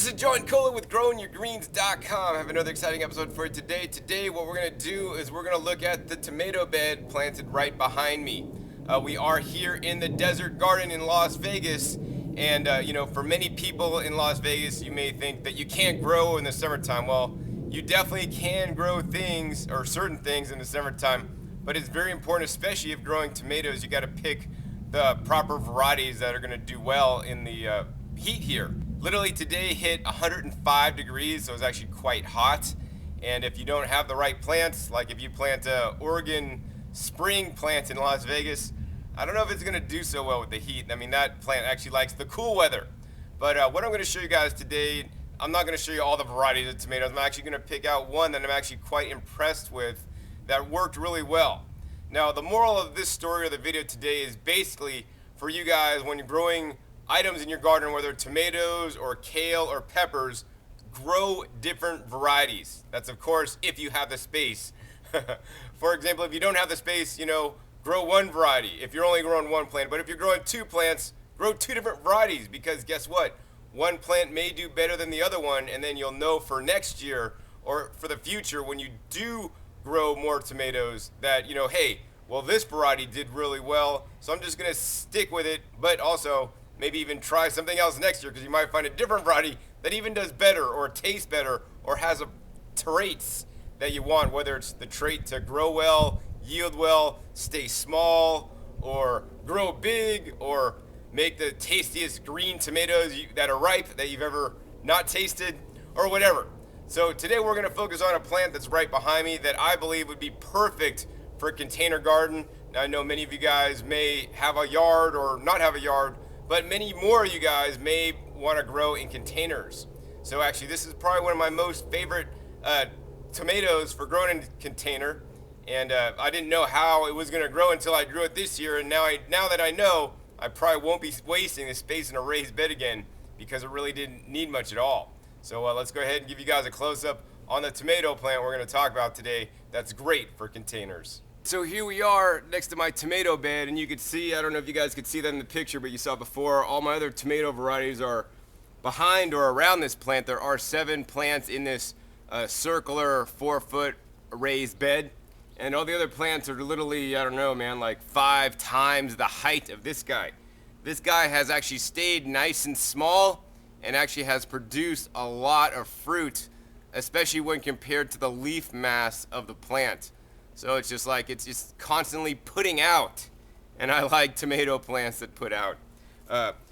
This is John Cola with GrowingYourGreens.com. I have another exciting episode for you today. Today, what we're going to do is we're going to look at the tomato bed planted right behind me. We are here in the desert garden in Las Vegas. And, for many people in Las Vegas, you may think that you can't grow in the summertime. Well, you definitely can grow things or certain things in the summertime. But it's very important, especially if growing tomatoes, you got to pick the proper varieties that are going to do well in the heat here. Literally today hit 105 degrees, so it's actually quite hot. And if you don't have the right plants, like if you plant a Oregon spring plant in Las Vegas, I don't know if it's going to do so well with the heat. I mean, that plant actually likes the cool weather. But what I'm going to show you guys today, I'm not going to show you all the varieties of tomatoes. I'm actually going to pick out one that I'm actually quite impressed with that worked really well. Now, the moral of this story or the video today is basically for you guys when you're growing items in your garden, whether tomatoes or kale or peppers, grow different varieties. That's, of course, if you have the space. For example, if you don't have the space, grow one variety if you're only growing one plant. But if you're growing two plants, grow two different varieties, because guess what? One plant may do better than the other one, and then you'll know for next year or for the future when you do grow more tomatoes that, hey, well, this variety did really well, so I'm just going to stick with it, but also maybe even try something else next year, because you might find a different variety that even does better or tastes better or has traits that you want, whether it's the trait to grow well, yield well, stay small, or grow big, or make the tastiest green tomatoes that are ripe that you've ever not tasted, or whatever. So today we're going to focus on a plant that's right behind me that I believe would be perfect for a container garden. Now, I know many of you guys may have a yard or not have a yard, but many more of you guys may want to grow in containers. So actually, this is probably one of my most favorite tomatoes for growing in a container. And I didn't know how it was going to grow until I grew it this year. And now that I know, I probably won't be wasting the space in a raised bed again, because it really didn't need much at all. So let's go ahead and give you guys a close-up on the tomato plant we're going to talk about today that's great for containers. So here we are next to my tomato bed, and you can see, I don't know if you guys could see that in the picture, but you saw before, all my other tomato varieties are behind or around this plant. There are 7 plants in this circular 4-foot raised bed, and all the other plants are literally, I don't know, man, like 5 times the height of this guy. This guy has actually stayed nice and small and actually has produced a lot of fruit, especially when compared to the leaf mass of the plant. So it's just like, it's just constantly putting out. And I like tomato plants that put out.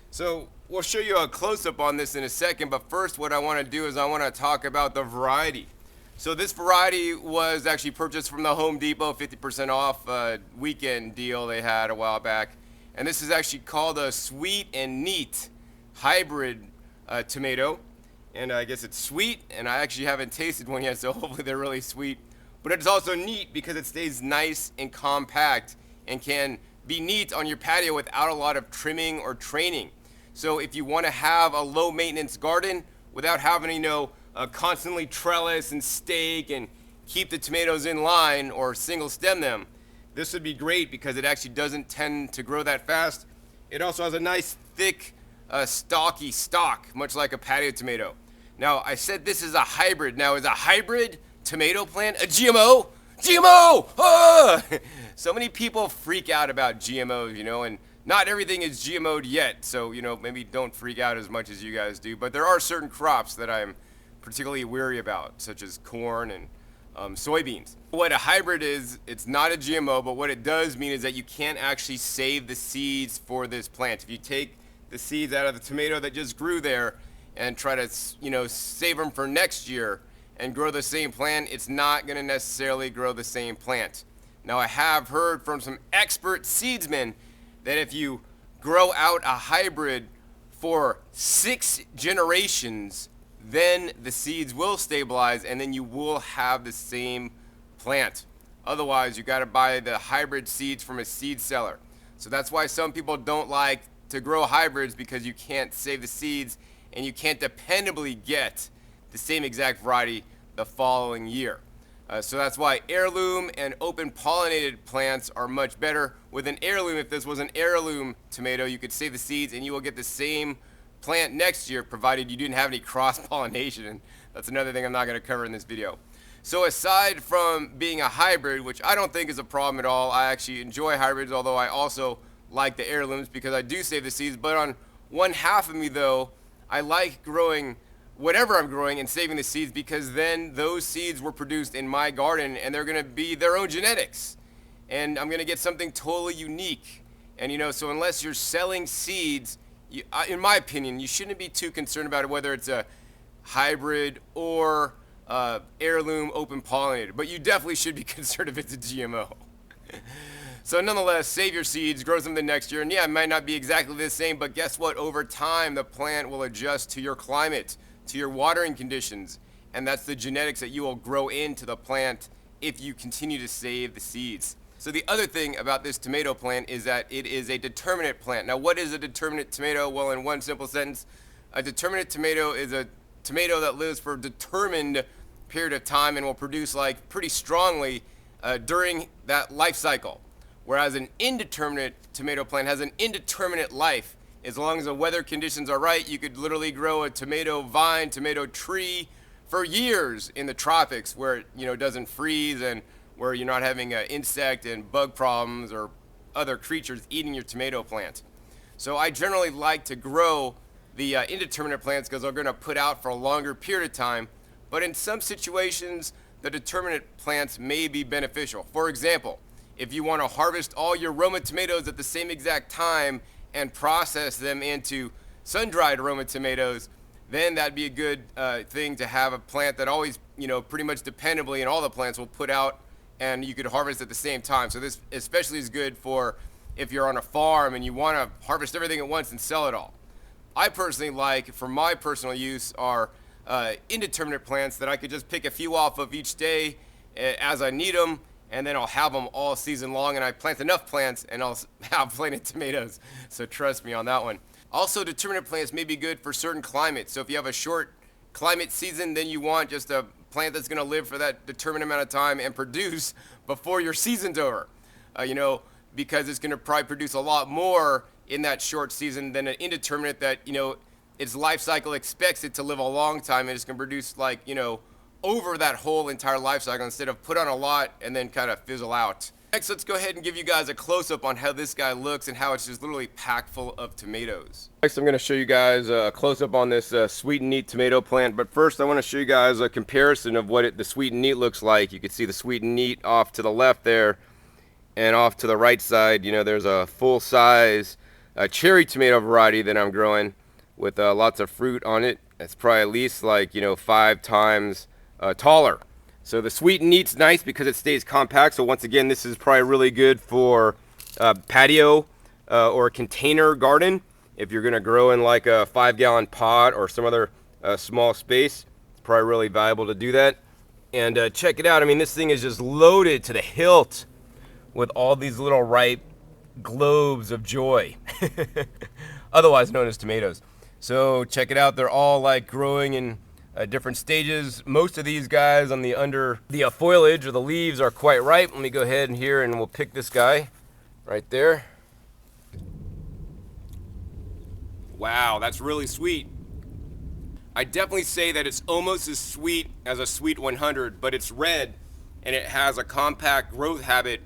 So we'll show you a close-up on this in a second, but first what I want to do is I want to talk about the variety. So this variety was actually purchased from the Home Depot, 50% off weekend deal they had a while back. And this is actually called a sweet and neat hybrid tomato. And I guess it's sweet, and I actually haven't tasted one yet, so hopefully they're really sweet. But it's also neat because it stays nice and compact and can be neat on your patio without a lot of trimming or training. So if you want to have a low maintenance garden without having to, constantly trellis and stake and keep the tomatoes in line or single stem them, this would be great because it actually doesn't tend to grow that fast. It also has a nice thick stocky stalk, much like a patio tomato. Now, I said this is a hybrid. Now, is a hybrid tomato plant a GMO? GMO! Ah! So many people freak out about GMOs, and not everything is GMO'd yet. So, maybe don't freak out as much as you guys do. But there are certain crops that I'm particularly weary about, such as corn and soybeans. What a hybrid is, it's not a GMO, but what it does mean is that you can't actually save the seeds for this plant. If you take the seeds out of the tomato that just grew there and try to, save them for next year and grow the same plant, it's not going to necessarily grow the same plant. Now, I have heard from some expert seedsmen that if you grow out a hybrid for 6 generations, then the seeds will stabilize and then you will have the same plant. Otherwise, you got to buy the hybrid seeds from a seed seller. So that's why some people don't like to grow hybrids, because you can't save the seeds and you can't dependably get the same exact variety the following year. So that's why heirloom and open pollinated plants are much better. With an heirloom, if this was an heirloom tomato, you could save the seeds and you will get the same plant next year, provided you didn't have any cross-pollination. And that's another thing I'm not going to cover in this video. So aside from being a hybrid, which I don't think is a problem at all, I actually enjoy hybrids, although I also like the heirlooms because I do save the seeds. But on one half of me though, I like growing whatever I'm growing and saving the seeds, because then those seeds were produced in my garden and they're going to be their own genetics. And I'm going to get something totally unique. And so unless you're selling seeds, in my opinion, you shouldn't be too concerned about it, whether it's a hybrid or heirloom open pollinated. But you definitely should be concerned if it's a GMO. So nonetheless, save your seeds, grow something next year, and yeah, it might not be exactly the same, but guess what? Over time, the plant will adjust to your climate, to your watering conditions, and that's the genetics that you will grow into the plant if you continue to save the seeds. So the other thing about this tomato plant is that it is a determinate plant. Now, what is a determinate tomato? Well, in one simple sentence, a determinate tomato is a tomato that lives for a determined period of time and will produce like pretty strongly during that life cycle. Whereas an indeterminate tomato plant has an indeterminate life. As long as the weather conditions are right, you could literally grow a tomato vine, tomato tree for years in the tropics, where it doesn't freeze and where you're not having insect and bug problems or other creatures eating your tomato plant. So I generally like to grow the indeterminate plants because they're going to put out for a longer period of time. But in some situations, the determinate plants may be beneficial. For example, if you want to harvest all your Roma tomatoes at the same exact time and process them into sun-dried Roma tomatoes, then that'd be a good thing to have a plant that always, pretty much dependably, and all the plants will put out and you could harvest at the same time. So this especially is good for if you're on a farm and you want to harvest everything at once and sell it all. I personally like, for my personal use, are indeterminate plants that I could just pick a few off of each day as I need them, and then I'll have them all season long, and I plant enough plants and I'll have plenty of tomatoes. So trust me on that one. Also, determinate plants may be good for certain climates. So if you have a short climate season, then you want just a plant that's going to live for that determined amount of time and produce before your season's over. Because it's going to probably produce a lot more in that short season than an indeterminate that, its life cycle expects it to live a long time, and it's going to produce over that whole entire life cycle instead of put on a lot and then kind of fizzle out. Next, let's go ahead and give you guys a close-up on how this guy looks and how it's just literally packed full of tomatoes. Next, I'm going to show you guys a close-up on this Sweet and Neat tomato plant, but first I want to show you guys a comparison of what the Sweet and Neat looks like. You can see the Sweet and Neat off to the left there, and off to the right side, there's a full-size cherry tomato variety that I'm growing with lots of fruit on it. It's probably at least 5 times taller. So the Sweet and Neat's nice because it stays compact. So once again, this is probably really good for patio or a container garden. If you're going to grow in like a 5-gallon pot or some other small space, it's probably really valuable to do that. And check it out. I mean, this thing is just loaded to the hilt with all these little ripe globes of joy, otherwise known as tomatoes. So check it out. They're all growing in different stages. Most of these guys on the under the foliage or the leaves are quite ripe. Let me go ahead and here and we'll pick this guy right there. Wow, that's really sweet. I definitely say that it's almost as sweet as a Sweet 100, but it's red and it has a compact growth habit.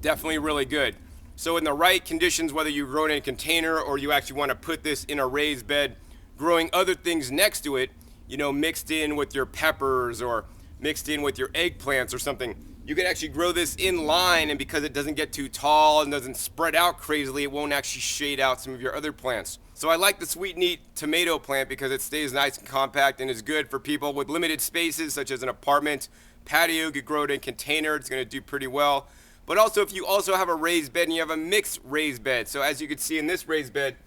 Definitely really good. So in the right conditions, whether you grow it in a container or you actually want to put this in a raised bed, growing other things next to it, mixed in with your peppers or mixed in with your eggplants or something, you can actually grow this in line, and because it doesn't get too tall and doesn't spread out crazily, it won't actually shade out some of your other plants. So I like the Sweet Neat tomato plant because it stays nice and compact and is good for people with limited spaces, such as an apartment, patio. You could grow it in a container, it's going to do pretty well. But also, if you also have a raised bed and you have a mixed raised bed. So as you can see in this raised bed,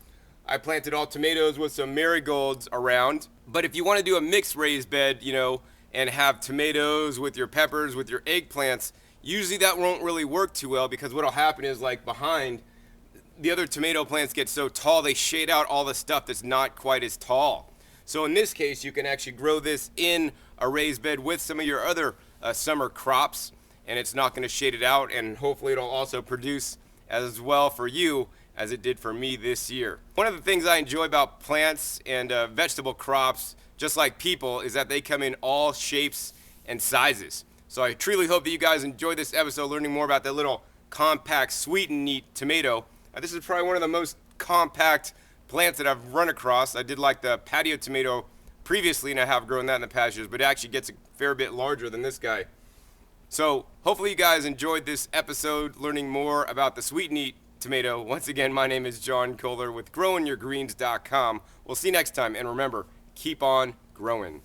I planted all tomatoes with some marigolds around. But if you want to do a mixed raised bed, and have tomatoes with your peppers, with your eggplants, usually that won't really work too well, because what'll happen is behind, the other tomato plants get so tall, they shade out all the stuff that's not quite as tall. So in this case, you can actually grow this in a raised bed with some of your other summer crops, and it's not going to shade it out, and hopefully it'll also produce as well for you as it did for me this year. One of the things I enjoy about plants and vegetable crops, just like people, is that they come in all shapes and sizes. So I truly hope that you guys enjoyed this episode, learning more about that little compact, sweet and neat tomato. This is probably one of the most compact plants that I've run across. I did like the patio tomato previously, and I have grown that in the past years, but it actually gets a fair bit larger than this guy. So hopefully you guys enjoyed this episode, learning more about the sweet and neat tomato. Once again, my name is John Kohler with growingyourgreens.com. We'll see you next time, and remember, keep on growing.